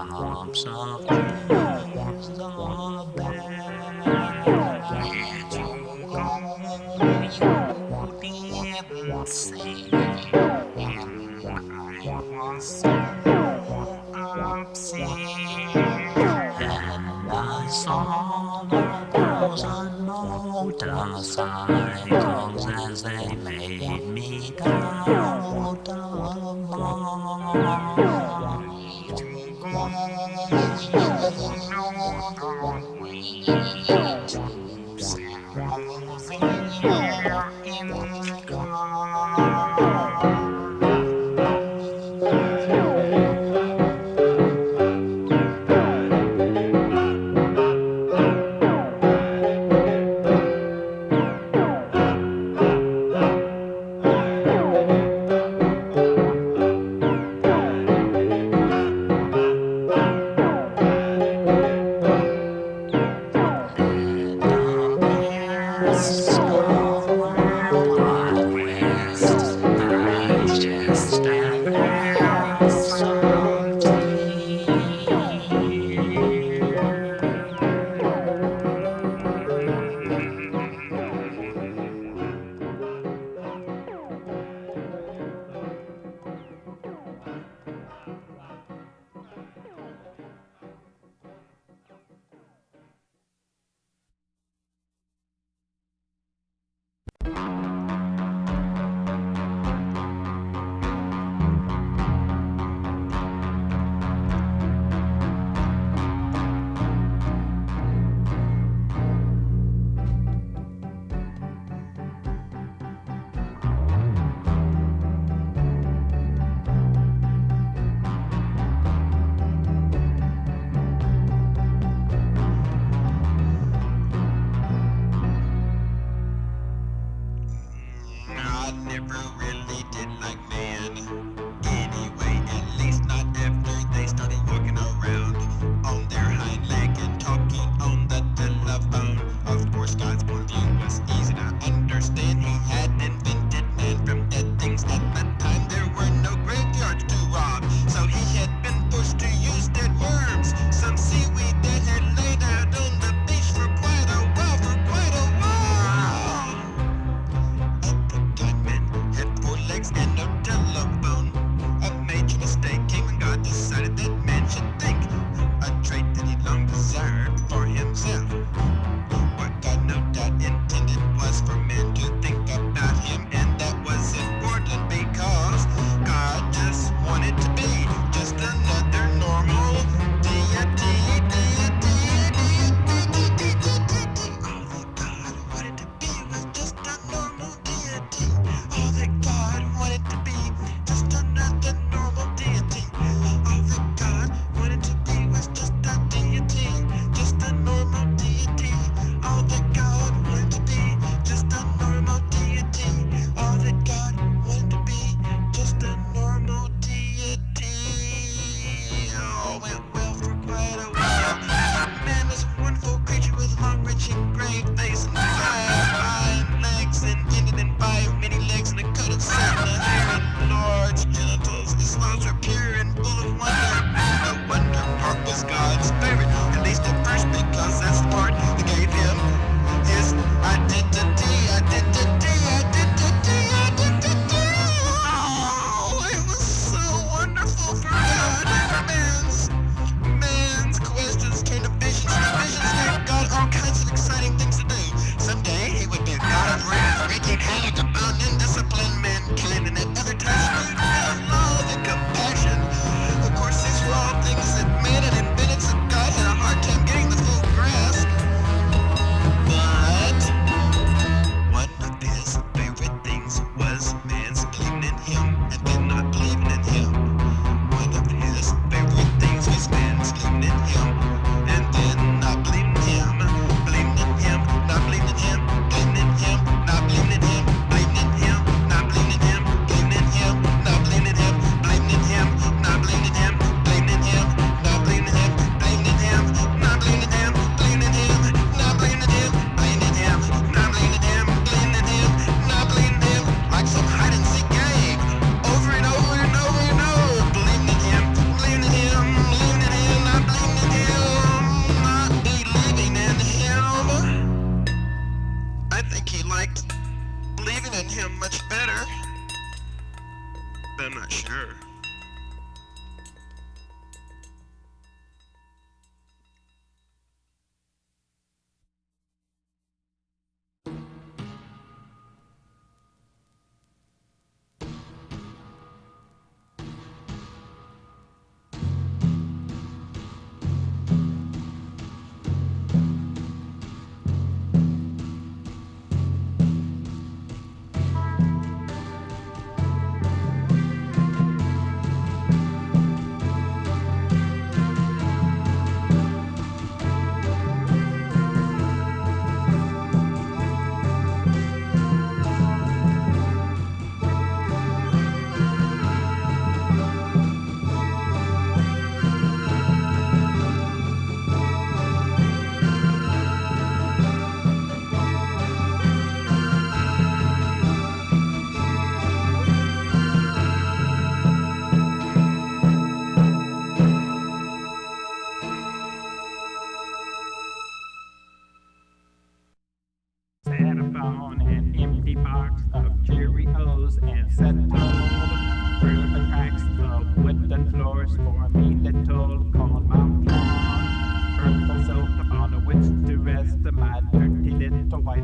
tops of trees are bare. Where to go you didn't say, and I was so upset. And I saw 1,000 motorcycles as they made me doubt of mine. To go, you know the way to San Jose in the car.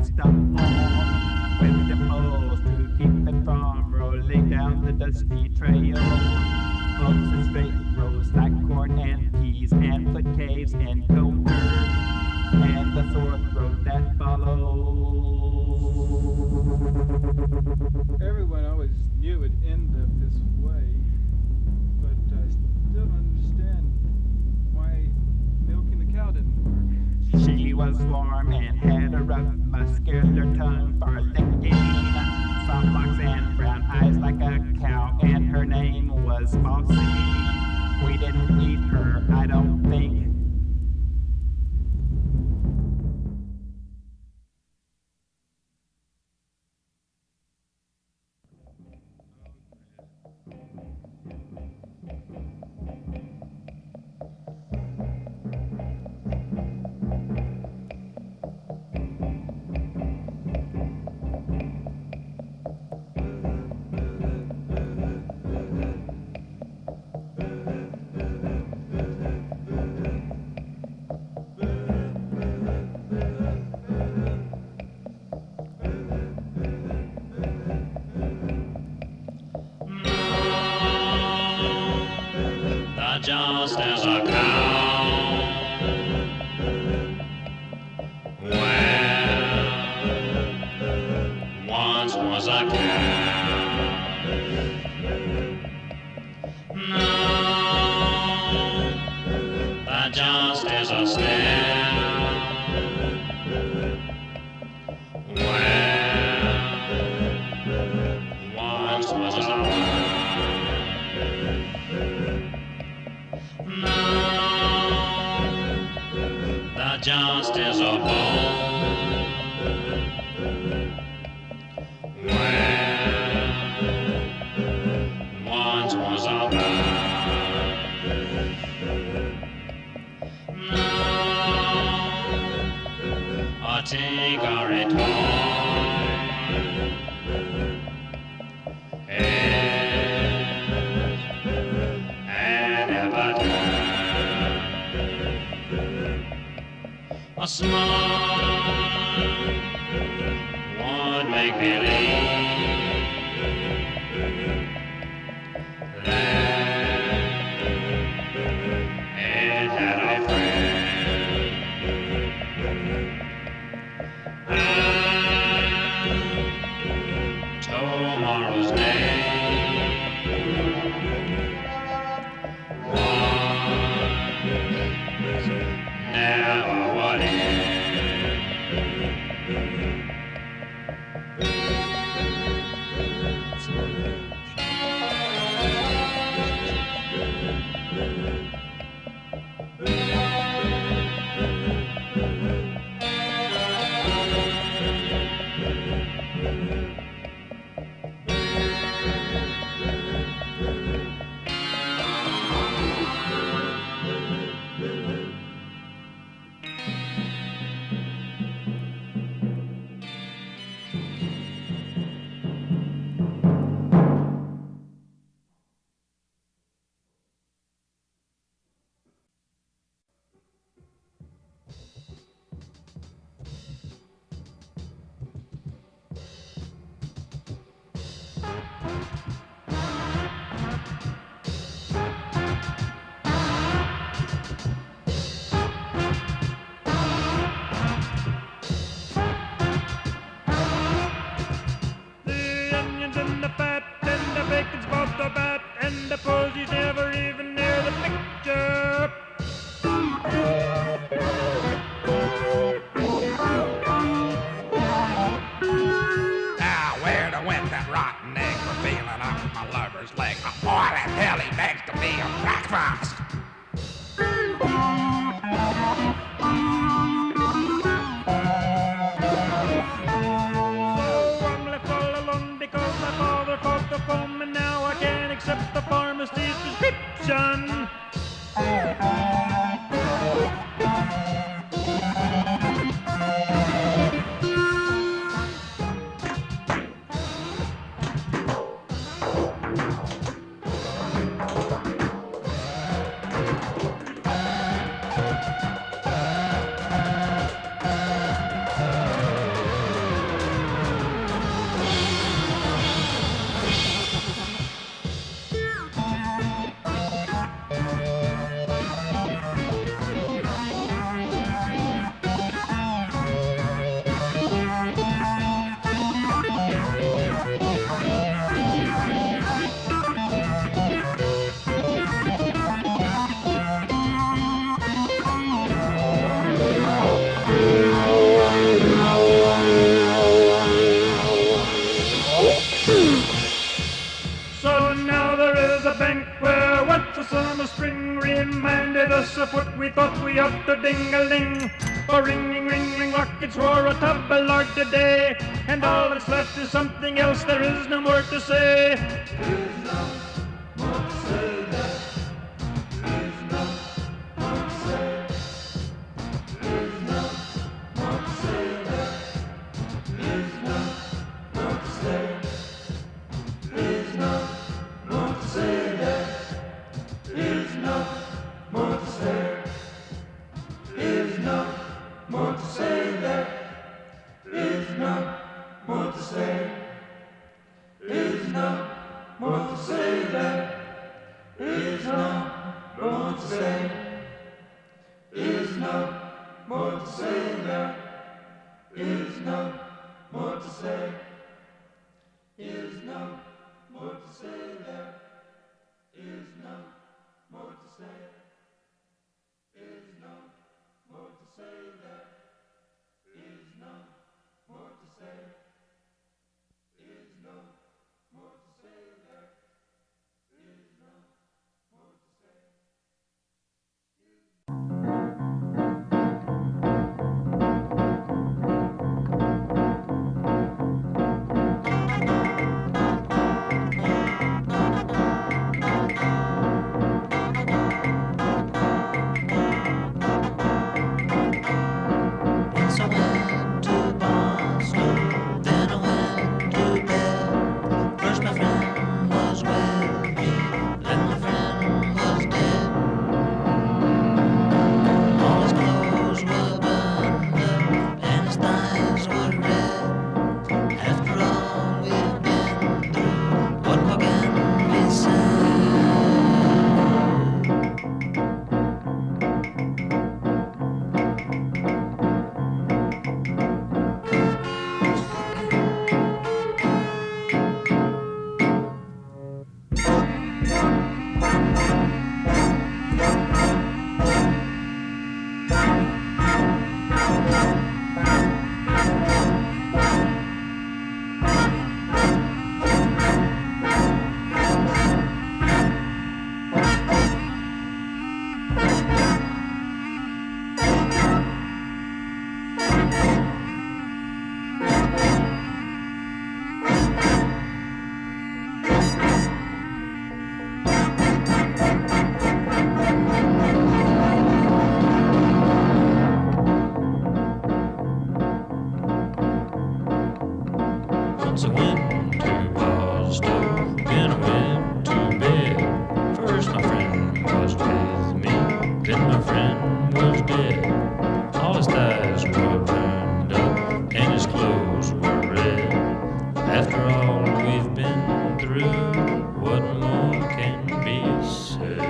stuff on with dimples to keep it from rolling down the dusty trail. Hooks and straight rows like corn and peas, and foot caves and covert, and the sore throat that follows. Everyone always knew it would end up this way, but I still don't understand why milking the cow didn't work. She was warm and had a rough, muscular tongue for licking, soft locks and brown eyes like a cow, and her name was Bossy. We didn't eat her, I don't think. Just as a cow, well, once was a cow. No, that just is a step. Well, once was a just as a bone. Well, once was a bird. No, a tinkery toy. And ever a smile would make believe that it had a friend. And tomorrow's day never would end. walk we up to ding-a-ling. For ring, ring, ring, rockets roar a tub-a-lord today. And all that's left is something else, there is no more to say. Once I went to Barstow, then I went to bed. First my friend was with me, then my friend was dead. All his clothes were burned up and his thighs were red. After all we've been through, what more can we say? Once I went to Barstow, then I went to bed. First my friend was with me, then my friend was dead. All his thighs were burned up and his clothes were red. After all we've been through, what more can be said?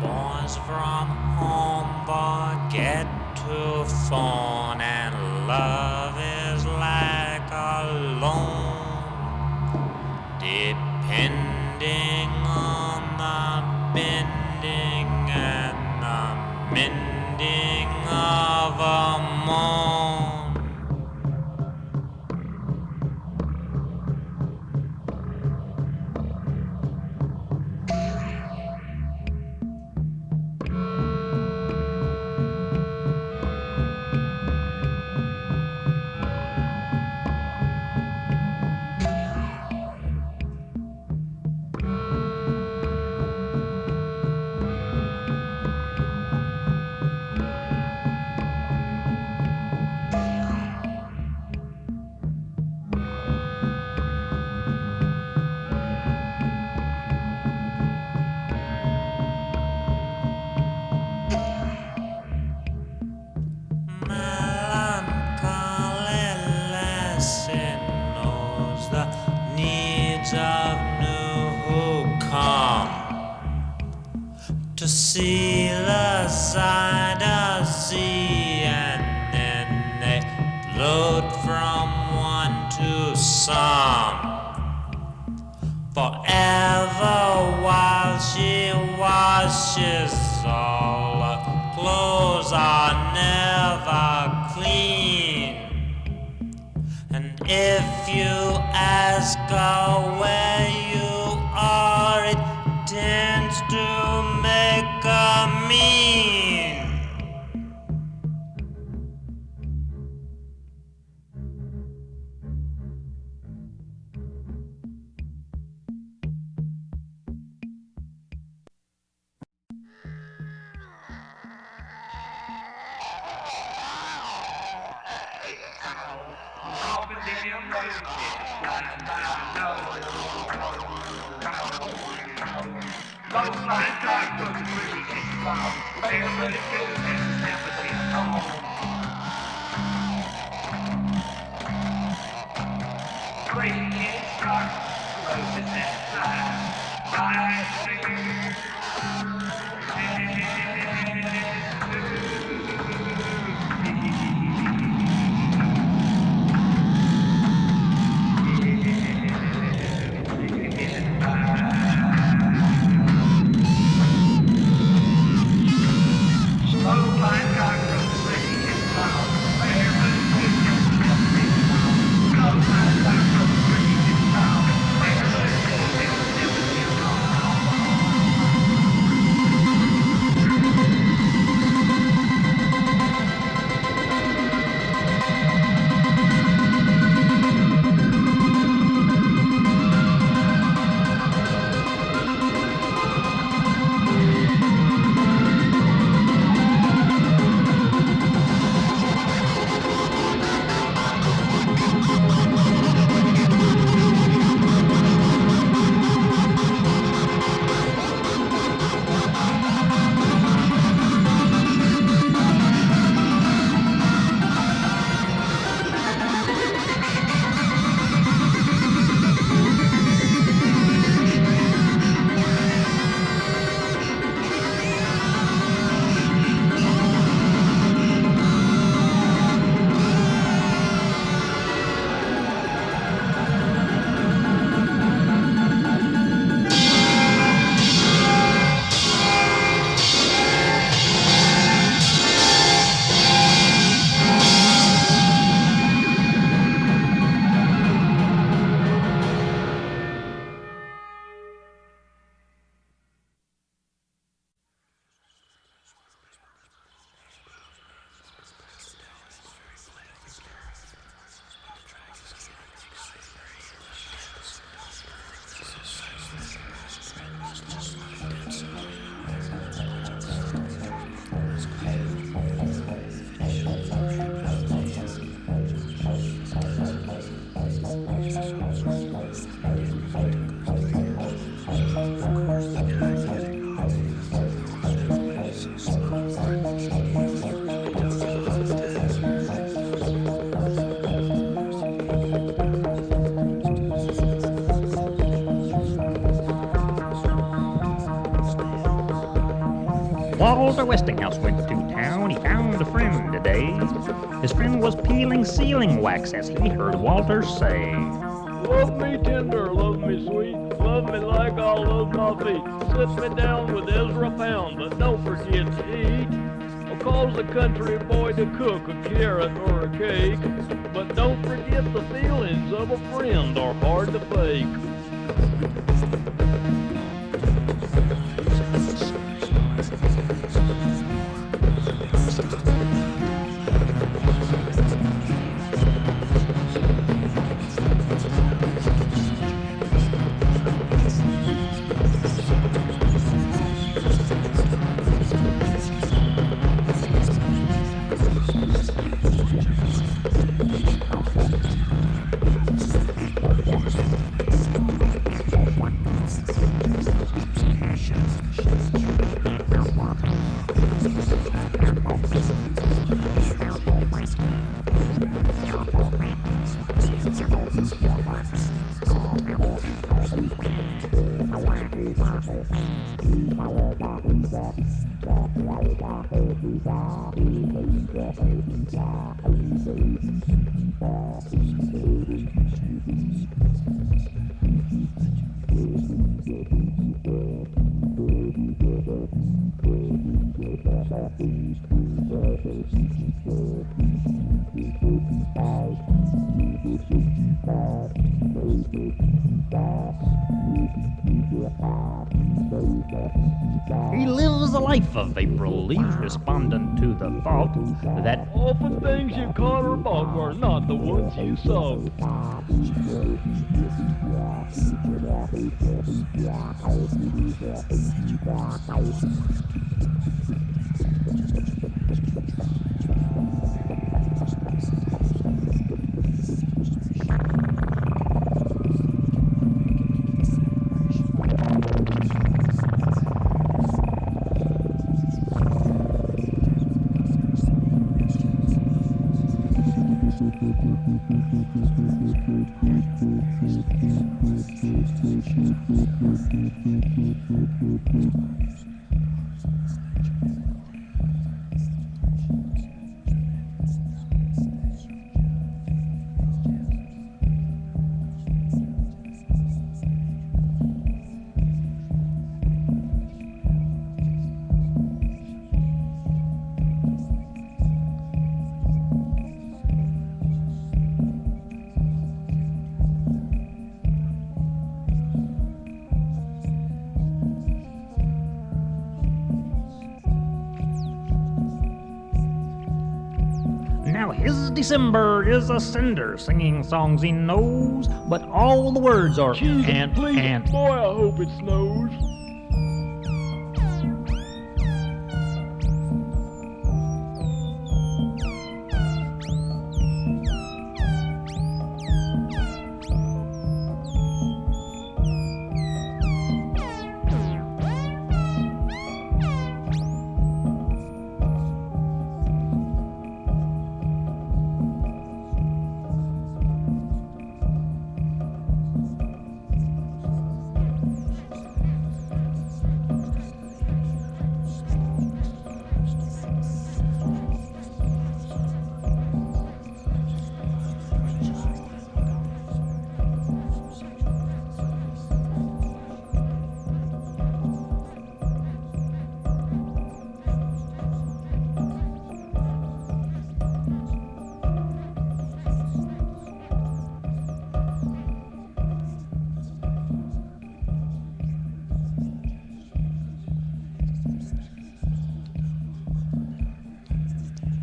Boys from home get to phone and love is like a loan, depending on the bending and the mending of a moan. to see the sight of sea, and then they float from one to some. Forever while she washes, all her clothes are never clean. And if you ask her where you are, it tends to make her mean. Walter Westinghouse went to town. He found a friend today. His friend was peeling sealing wax as he heard Walter say, Love me tender, love me sweet, love me like I love my feet. Sit me down with Ezra Pound, but don't forget to eat. I'll cause a country boy to cook a carrot or a cake, but don't forget the feelings of a friend are hard to fake. He lives a life of April leaves, responding to the thought that Often things you caught or bought were not the ones you saw. now his December is a cinder, singing songs he knows, but all the words are Jesus, and please, and. boy, I hope it snows.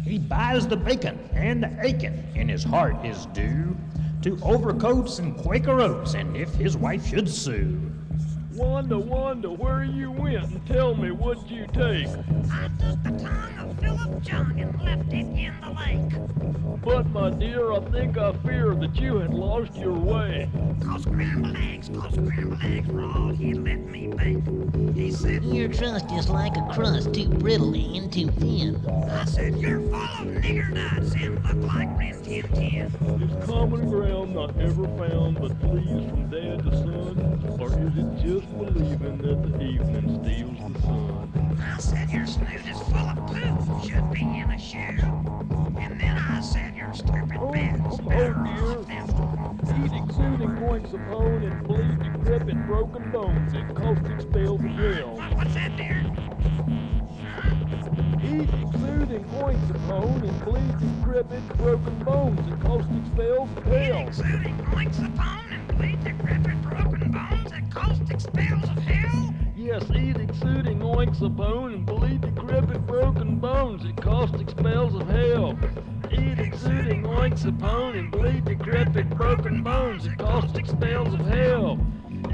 He buys the bacon and the aching in his heart is due to overcoats and Quaker oats, and if his wife should sue. Wanda, Wanda, where you went and tell me what'd you take? I took the tongue of Philip John and left it in the lake. But my dear, I think I fear that you had lost your way. Cause scrambled eggs were all he let me bake. He said, Your trust is like a crust, too brittle and too thin. I said, you're full of nigger nuts and look like Rin Tin Tin. Is common ground not ever found but flees from dad to son? Or is it just believing that the evening steals the sun? I said, your snoot is full of poo, should be in a shoe. And then I said, your stupid bed's better off than Eat exuding points of bone and bleed decrepit broken bones and caustic spells of hell. What's that, dear? Eat exuding points of bone and bleed decrepit broken bones and caustic spells of hell. Exuding points upon and bleed decrepit broken bones and caustic spells of hell? Yes, eat exuding oinks of bone and bleed decrepit broken bones and caustic spells of hell. Eat exuding oinks of bone and bleed decrepit broken bones and caustic spells of hell.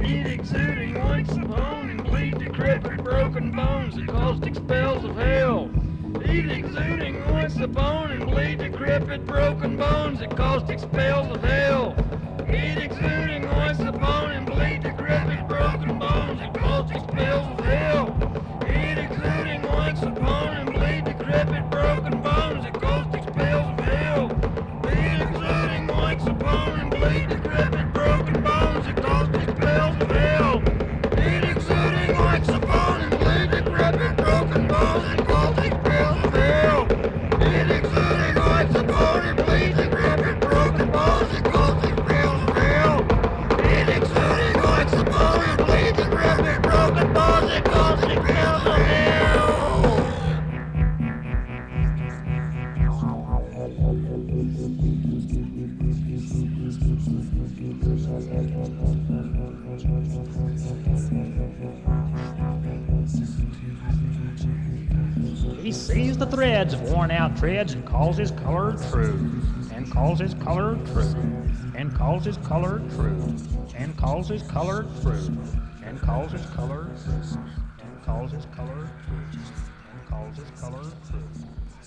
Eat exuding oinks of bone and bleed decrepit broken bones and caustic spells of hell. Eat exuding oinks of bone and bleed decrepit broken bones and caustic spells of hell. Eat exuding oinks of bone and bleed decrepit broken bones and caustic spells of hell. Eat exuding oinks of bone and bleed decrepit broken bones and caustic spells of hell. Eat exuding oinks of bone and bleed decrepit broken bones and caustic spells of hell. Eat exuding oinks of bone and bleed decrepit broken bones and caustic He sees the threads of worn out treads and calls his color true, and calls his color true, and calls his color true, and calls his color true, and calls his color true, and calls his color true, and calls his color true,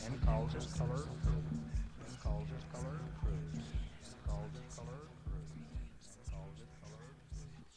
and calls his color true, and calls his color true, and calls his color true, and calls his color true.